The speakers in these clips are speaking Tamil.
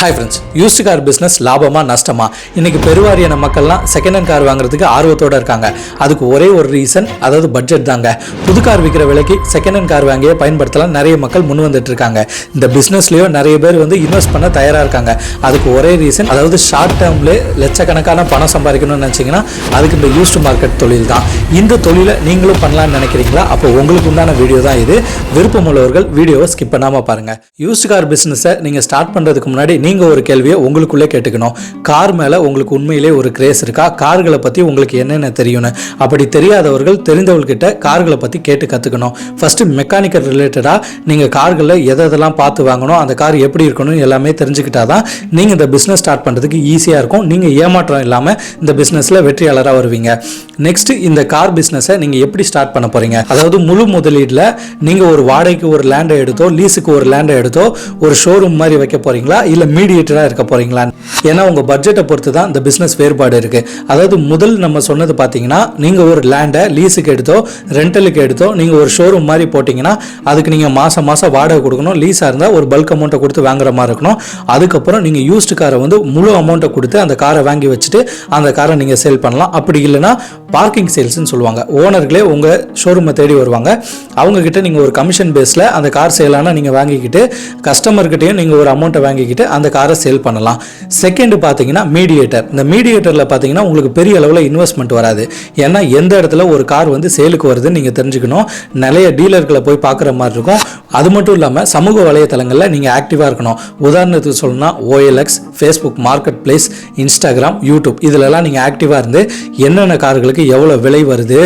Hi friends, used car business லாபமா நஷ்டமா? இன்னைக்கு பெருவாரியான மக்கள்லாம் செகண்ட் ஹேண்ட் கார் வாங்குறதுக்கு ஆர்வத்தோடு இருக்காங்க. அதுக்கு ஒரே ஒரு ரீசன், அதாவது பட்ஜெட் தாங்க. புது கார் விற்கிற விலைக்கு செகண்ட் ஹேண்ட் கார் வாங்கியே பயன்படுத்தலாம் நிறைய மக்கள் முன் வந்துட்டு இருக்காங்க. இந்த பிஸ்னஸ்லேயும் நிறைய பேர் இன்வெஸ்ட் பண்ண தயாராக இருக்காங்க. அதுக்கு ஒரே ரீசன், அதாவது ஷார்ட் டேர்ம்லேயே லட்சக்கணக்கான பணம் சம்பாதிக்கணும்னு நினச்சிங்கன்னா அதுக்கு இந்த யூஸ்டு மார்க்கெட் தொழில் தான். இந்த தொழிலை நீங்களும் பண்ணலாம்னு நினைக்கிறீங்களா? அப்போ உங்களுக்கு உண்டான வீடியோ தான் இது. விருப்பமுள்ளவர்கள் வீடியோவை ஸ்கிப் பண்ணாமல் பாருங்கள். யூஸ்டு கார் பிஸ்னஸை நீங்கள் ஸ்டார்ட் பண்ணுறதுக்கு முன்னாடி நீங்கள் ஒரு கேள்வியை உங்களுக்குள்ளே கேட்டுக்கணும். கார் மேலே உங்களுக்கு உண்மையிலே ஒரு கிரேஸ் இருக்கா? கார்களை பற்றி உங்களுக்கு என்னென்ன தெரியும்னு. அப்படி தெரியாதவர்கள் தெரிந்தவர்கிட்ட கார்களை பற்றி கேட்டு கற்றுக்கணும். ஃபஸ்ட்டு மெக்கானிக்கல் ரிலேட்டடாக நீங்கள் கார்களில் எதெல்லாம் பார்த்து வாங்கணும், அந்த கார் எப்படி இருக்கணும் எல்லாமே தெரிஞ்சுக்கிட்டா தான் நீங்கள் இந்த பிஸ்னஸ் ஸ்டார்ட் பண்ணுறதுக்கு ஈஸியாக இருக்கும். நீங்கள் ஏமாற்றம் இல்லாமல் இந்த பிஸ்னஸில் வெற்றியாளராக வருவீங்க. நெக்ஸ்ட், இந்த கார் பிஸ்னஸை நீங்கள் எப்படி ஸ்டார்ட் பண்ண போகிறீங்க? அதாவது முழு முதலீட்டில் நீங்கள் ஒரு வாடகைக்கு ஒரு லேண்டை எடுத்தோ, லீஸுக்கு ஒரு லேண்டை எடுத்தோ ஒரு ஷோரூம் மாதிரி வைக்க போகிறீங்களா, இல்லை மீடியேட்டராக இருக்க போகிறீங்களா? ஏன்னா உங்கள் பட்ஜெட்டை பொறுத்து தான் இந்த பிஸ்னஸ் வேறுபாடு இருக்குது. அதாவது முதல் நம்ம சொன்னது பார்த்தீங்கன்னா, நீங்கள் ஒரு லேண்டை லீஸுக்கு எடுத்தோ ரெண்டலுக்கு எடுத்தோ நீங்கள் ஒரு ஷோரூம் மாதிரி போட்டிங்கன்னா அதுக்கு நீங்கள் மாதம் வாடகை கொடுக்கணும். லீஸாக இருந்தால் ஒரு பல்க் அமௌண்ட்டை கொடுத்து வாங்குற மாதிரி இருக்கணும். அதுக்கப்புறம் நீங்கள் யூஸ்டு காரை முழு அமௌண்ட்டை கொடுத்து அந்த காரை வாங்கி வச்சுட்டு அந்த காரை நீங்கள் சேல் பண்ணலாம். அப்படி இல்லைன்னா பார்க்கிங் சேல்ஸ்ன்னு சொல்லுவாங்க. ஓனர்களே உங்கள் ஷோரூமை தேடி வருவாங்க. அவங்கக்கிட்ட நீங்கள் ஒரு கமிஷன் பேஸில் அந்த கார் சேலான நீங்கள் வாங்கிக்கிட்டு கஸ்டமர்கிட்டையும் நீங்கள் ஒரு அமௌண்ட்டை வாங்கிக்கிட்டு அந்த காரை சேல் பண்ணலாம். செகண்ட் பார்த்தீங்கன்னா மீடியேட்டர். இந்த மீடியேட்டரில் பார்த்தீங்கன்னா உங்களுக்கு பெரிய அளவில் இன்வெஸ்ட்மெண்ட் வராது. ஏன்னா எந்த இடத்துல ஒரு கார் சேலுக்கு வருதுன்னு நீங்கள் தெரிஞ்சுக்கணும். நிறைய டீலர்களை போய் பார்க்குற மாதிரி இருக்கும். அது மட்டும் இல்லாமல் சமூக வலைத்தளங்களில் நீங்கள் ஆக்டிவாக இருக்கணும். உதாரணத்துக்கு சொல்லணும்னா OLX, Facebook market place, Instagram, YouTube இதிலெல்லாம் நீங்கள் ஆக்டிவாக இருந்து என்னென்ன கார்களுக்கு எவ்வளோ விலை வருது,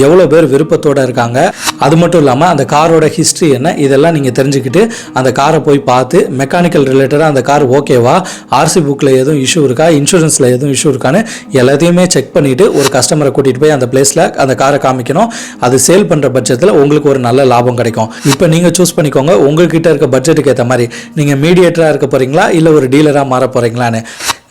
எவ்வளோ பேர் விருப்பத்தோடு இருக்காங்க, அது மட்டும் இல்லாமல் அந்த காரோட ஹிஸ்ட்ரி என்ன, இதெல்லாம் நீங்கள் தெரிஞ்சுக்கிட்டு அந்த காரை போய் பார்த்து மெக்கானிக்கல் ரிலேட்டடாக அந்த கார் ஓகேவா, RC புக்கில் எதுவும் இஷ்யூ இருக்கா, இன்சூரன்ஸில் எதுவும் இஷ்யூ இருக்கான்னு எல்லாத்தையுமே செக் பண்ணிவிட்டு ஒரு கஸ்டமரை கூட்டிகிட்டு போய் அந்த பிளேஸில் அந்த காரை காமிக்கணும். அது சேல் பண்ணுற பட்சத்தில் உங்களுக்கு ஒரு நல்ல லாபம் கிடைக்கும். இப்போ நீங்கள் சூஸ் பண்ணிக்கோங்க, உங்கள்கிட்ட இருக்க பட்ஜெட்டுக்கு ஏற்ற மாதிரி நீங்கள் மீடியேட்டராக இருக்க போகிறீங்களா இல்லை ஒரு டீலராக மாற போகிறீங்களான்னு.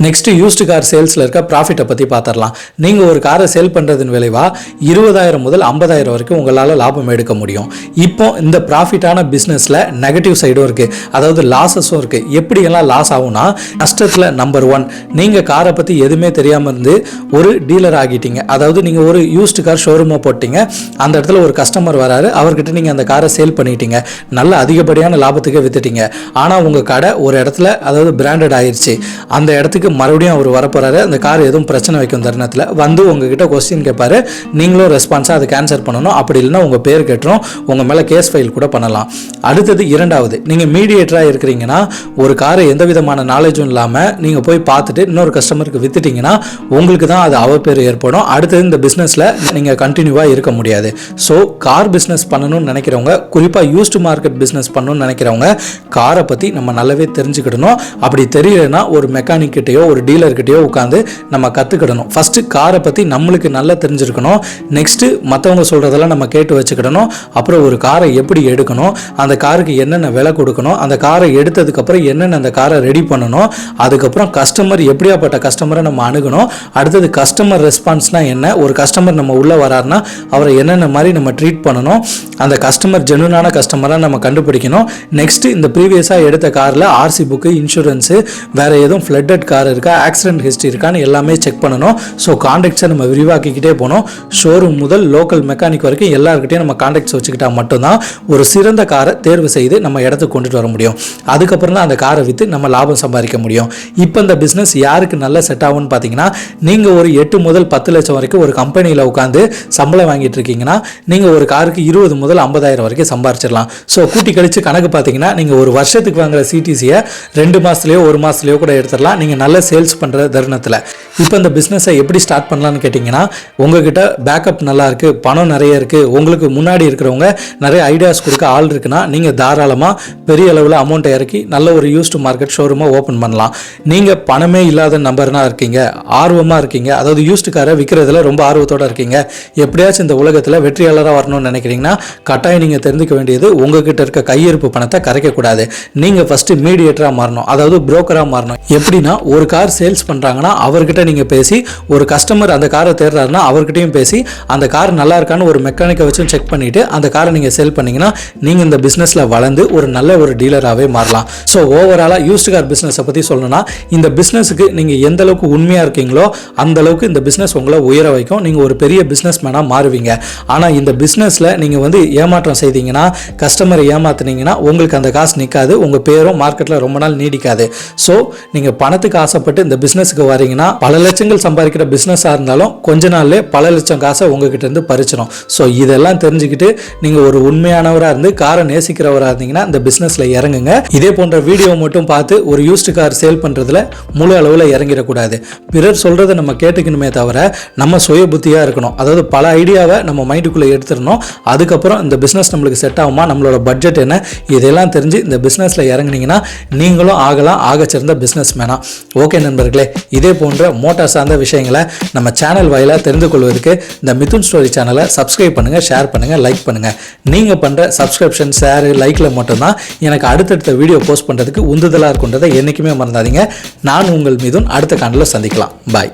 நெக்ஸ்ட், யூஸ்டு கார் சேல்ஸில் இருக்க ப்ராஃபிட்டை பற்றி பார்த்துடலாம். நீங்கள் ஒரு காரை சேல் பண்ணுறதுன்னு விளைவாக 20,000 முதல் 50,000 வரைக்கும் உங்களால் லாபம் எடுக்க முடியும். இப்போ இந்த ப்ராஃபிட்டான பிஸ்னஸில் நெகட்டிவ் சைடும் இருக்குது, அதாவது லாஸஸும் இருக்குது. எப்படியெல்லாம் லாஸ் ஆகும்னா, நஷ்டத்தில் நம்பர் 1, நீங்கள் காரை பற்றி எதுவுமே தெரியாமல் இருந்து ஒரு டீலர் ஆகிட்டீங்க. அதாவது நீங்கள் ஒரு யூஸ்டு கார் ஷோரூமை போட்டிங்க, அந்த இடத்துல ஒரு கஸ்டமர் வராரு, அவர்கிட்ட நீங்கள் அந்த காரை சேல் பண்ணிட்டீங்க, நல்ல அதிகப்படியான லாபத்துக்கு வித்துட்டீங்க. ஆனால் உங்கள் கடை ஒரு இடத்துல அதாவது பிராண்டட் ஆயிடுச்சு. அந்த இடத்துக்கு மறுபடியும் அவர் வரப்போறாரு. அந்த கார் எதுவும் பிரச்சனை வைக்கும் தருணத்தில் உங்ககிட்ட கொஸ்டின் கேட்பாரு. நீங்களும் ரெஸ்பான்ஸாக அதுக்கு ஆன்சர் பண்ணணும். அப்படி இல்லைன்னா உங்கள் பேர் கேட்டுரும், உங்கள் மேலே கேஸ் ஃபைல் கூட பண்ணலாம். அடுத்தது இரண்டாவது, நீங்கள் மீடியேட்டராக இருக்கிறீங்கன்னா ஒரு காரை எந்த விதமான நாலேஜும் இல்லாமல் நீங்கள் போய் பார்த்துட்டு இன்னொரு கஸ்டமருக்கு வித்துட்டீங்கன்னா உங்களுக்கு தான் அது அவப்பேர் ஏற்படும். அடுத்தது இந்த பிஸ்னஸில் நீங்கள் கண்டினியூவாக இருக்க முடியாது. ஸோ கார் பிஸ்னஸ் பண்ணணும்னு நினைக்கிறவங்க, குறிப்பாக யூஸ்டு மார்க்கெட் பிஸ்னஸ் பண்ணணும்னு நினைக்கிறவங்க காரை பற்றி நம்ம நல்லாவே தெரிஞ்சுக்கிடணும். அப்படி தெரியலன்னா ஒரு மெக்கானிக் கிட்டேயோ ஒரு டீலர்கிட்டயோ உட்காந்து நம்ம கற்றுக்கிடணும். ஃபஸ்ட்டு காரை பற்றி நம்மளுக்கு நல்லா தெரிஞ்சிருக்கணும். நெக்ஸ்ட்டு மற்றவங்க சொல்கிறதெல்லாம் நம்ம கேட்டு வச்சுக்கிடணும். அப்புறம் ஒரு காரை எப்படி எடுக்கணும், அந்த காருக்கு என்னென்ன விலை கொடுக்கணும், அந்த காரை எடுத்ததுக்கப்புறம் என்னென்ன அந்த காரை ரெடி பண்ணணும், அதுக்கப்புறம் கஸ்டமர் எப்படியாப்பட்ட கஸ்டமரை நம்ம அணுகணும், அடுத்தது கஸ்டமர் ரெஸ்பான்ஸ்னால் என்ன, ஒரு கஸ்டமர் நம்ம உள்ளே வராருன்னா அவரை என்னென்ன மாதிரி நம்ம ட்ரீட் பண்ணணும், அந்த கஸ்டமர் ஜெனுனான கஸ்டமராக நம்ம கண்டுபிடிக்கணும். நெக்ஸ்ட்டு இந்த ப்ரீவியஸாக எடுத்த காரில் RC புக்கு, இன்சூரன்ஸு, வேறு எதுவும் ஃப்ளட்டட் கார் இருக்கா, ஆக்சிடென்ட் ஹிஸ்ட்ரி இருக்கான்னு எல்லாமே செக் பண்ணணும். ஸோ கான்டாக்ட்ஸை நம்ம விரிவாக்கிக்கிட்டே போனோம். ஷோரூம் முதல் லோக்கல் மெக்கானிக் வரைக்கும் எல்லாருக்கிட்டையும் நம்ம கான்டாக்ட்ஸ் வச்சுக்கிட்டா மட்டும்தான் ஒரு சிறந்த காரை தேர்வு செய்து நம்ம இடத்துக்கு கொண்டுட்டு வர முடியும். அதுக்கப்புறம் தான் அந்த காரை விற்று நம்ம லாபம் சம்பாதிக்க முடியும். இப்போ இந்த பிஸ்னஸ் யாருக்கு நல்ல செட் ஆகும்னு பார்த்தீங்கன்னா, நீங்கள் ஒரு 8 முதல் 10 லட்சம் வரைக்கும் ஒரு கம்பெனியில் உட்காந்து சம்பளம் வாங்கிட்டு இருக்கீங்கன்னா நீங்கள் ஒரு காருக்கு 20 முதல் 50,000 வரைக்கும் சம்பாரிச்சிடலாம். ஸோ கூட்டி கழிச்சு கணக்கு பார்த்தீங்கன்னா நீங்கள் ஒரு வருஷத்துக்கு வாங்குற CTCயை 2 மாதத்துலையோ 1 மாதத்துலையோ கூட எடுத்துடலாம். நீங்கள் நல்ல சேல்ஸ் பண்ணுற தருணத்தில். இப்போ இந்த பிஸ்னஸை எப்படி ஸ்டார்ட் பண்ணலான்னு கேட்டிங்கன்னா, உங்ககிட்ட பேக்கப் நல்லா இருக்குது, பணம் நிறைய இருக்குது, உங்களுக்கு முன்னாடி இருக்கிறவங்க நிறைய ஐடியாஸ் கொடுக்க ஆள் இருக்குன்னா நீங்கள் தாராளமாக பெரிய அளவில் அமௌண்ட்டை இறக்கி நல்ல ஒரு யூஸ்டு மார்க்கெட் ஷோரூமை ஓப்பன் பண்ணலாம். நீங்கள் பணமே இல்லாத நபர்னா இருக்கீங்க, ஆர்வமாக இருக்கீங்க, அதாவது யூஸ்டு காரை விற்கிறதுல ரொம்ப ஆர்வத்தோடு இருக்கீங்க, எப்படியாச்சும் இந்த உலகத்தில் வெற்றியாளராக வரணும்னு நினைக்கிறீங்கன்னா கட்டாயம் நீங்கள் தெரிஞ்சுக்க வேண்டியது, உங்ககிட்ட இருக்க கையிருப்பு பணத்தை கரைக்கக்கூடாது. நீங்கள் ஃபஸ்ட்டு மீடியேட்டராக மாறணும், அதாவது புரோக்கராக மாறணும். எப்படின்னா ஒரு ஒரு கார் சேல்ஸ் பண்ணுறாங்கன்னா அவர்கிட்ட நீங்கள் பேசி, ஒரு கஸ்டமர் அந்த காரை தேடுறாருன்னா அவர்கிட்டையும் பேசி அந்த கார் நல்லா இருக்கான்னு ஒரு மெக்கானிக்கை வச்சும் செக் பண்ணிவிட்டு அந்த காரை நீங்கள் சேல் பண்ணிங்கன்னா நீங்கள் இந்த பிஸ்னஸில் வளர்ந்து ஒரு நல்ல ஒரு டீலராகவே மாறலாம். ஸோ ஓவராலாக யூஸ்டு கார் பிஸ்னஸை பற்றி சொல்லணும்னா இந்த பிஸ்னஸுக்கு நீங்கள் எந்த அளவுக்கு உண்மையாக இருக்கீங்களோ அந்த அளவுக்கு இந்த பிஸ்னஸ் உங்களை உயர வைக்கும். நீங்கள் ஒரு பெரிய பிஸ்னஸ் மேனாக மாறுவீங்க. ஆனால் இந்த பிஸ்னஸில் நீங்கள் வந்து ஏமாற்றம் செய்தீங்கன்னா, கஸ்டமரை ஏமாத்துனீங்கன்னா உங்களுக்கு அந்த காசு நிற்காது, உங்கள் பேரும் மார்க்கெட்டில் ரொம்ப நாள் நீடிக்காது. ஸோ நீங்கள் பணத்துக்கு ஆசைப்பட்டு இந்த பிஸ்னஸுக்கு வரீங்கன்னா பல லட்சங்கள் சம்பாதிக்கிற பிஸ்னஸாக இருந்தாலும் கொஞ்ச நாள்லேயே பல லட்சம் காசை உங்ககிட்ட இருந்து பறிச்சிடும். ஸோ இதெல்லாம் தெரிஞ்சுக்கிட்டு நீங்கள் ஒரு உண்மையானவராக இருந்து காரை நேசிக்கிறவராக இருந்தீங்கன்னா இந்த பிஸ்னஸில் இறங்குங்க. இதே போன்ற வீடியோ மட்டும் பார்த்து ஒரு யூஸ்டு கார் சேல் பண்ணுறதுல முழு அளவில் இறங்கிடக்கூடாது. பிறர் சொல்கிறத நம்ம கேட்டுக்கணுமே தவிர நம்ம சுய புத்தியாக இருக்கணும். அதாவது பல ஐடியாவை நம்ம மைண்டுக்குள்ளே எடுத்துடணும். அதுக்கப்புறம் இந்த பிஸ்னஸ் நம்மளுக்கு செட் ஆகுமா, நம்மளோட பட்ஜெட் என்ன, இதெல்லாம் தெரிஞ்சு இந்த பிஸ்னஸில் இறங்குனீங்கன்னா நீங்களும் ஆகலாம் ஆகச்சிறந்த பிஸ்னஸ் மேனா. ஓகே நண்பர்களே, இதே போன்ற மோட்டார் சார்ந்த விஷயங்களை நம்ம சேனல் வாயிலாக தெரிந்து கொள்வதற்கு இந்த மிதுன் ஸ்டோரி சேனலை சப்ஸ்கிரைப் பண்ணுங்கள், ஷேர் பண்ணுங்கள், லைக் பண்ணுங்கள். நீங்கள் பண்ணுற சப்ஸ்கிரிப்ஷன், ஷேர், லைக்கில் மட்டும்தான் எனக்கு அடுத்தடுத்த வீடியோ போஸ்ட் பண்ணுறதுக்கு உந்துதலாக இருக்குன்றதை என்றைக்குமே மறந்தாதீங்க. நான் உங்கள் மிதுன். அடுத்த காணொளியில் சந்திக்கலாம். பாய்.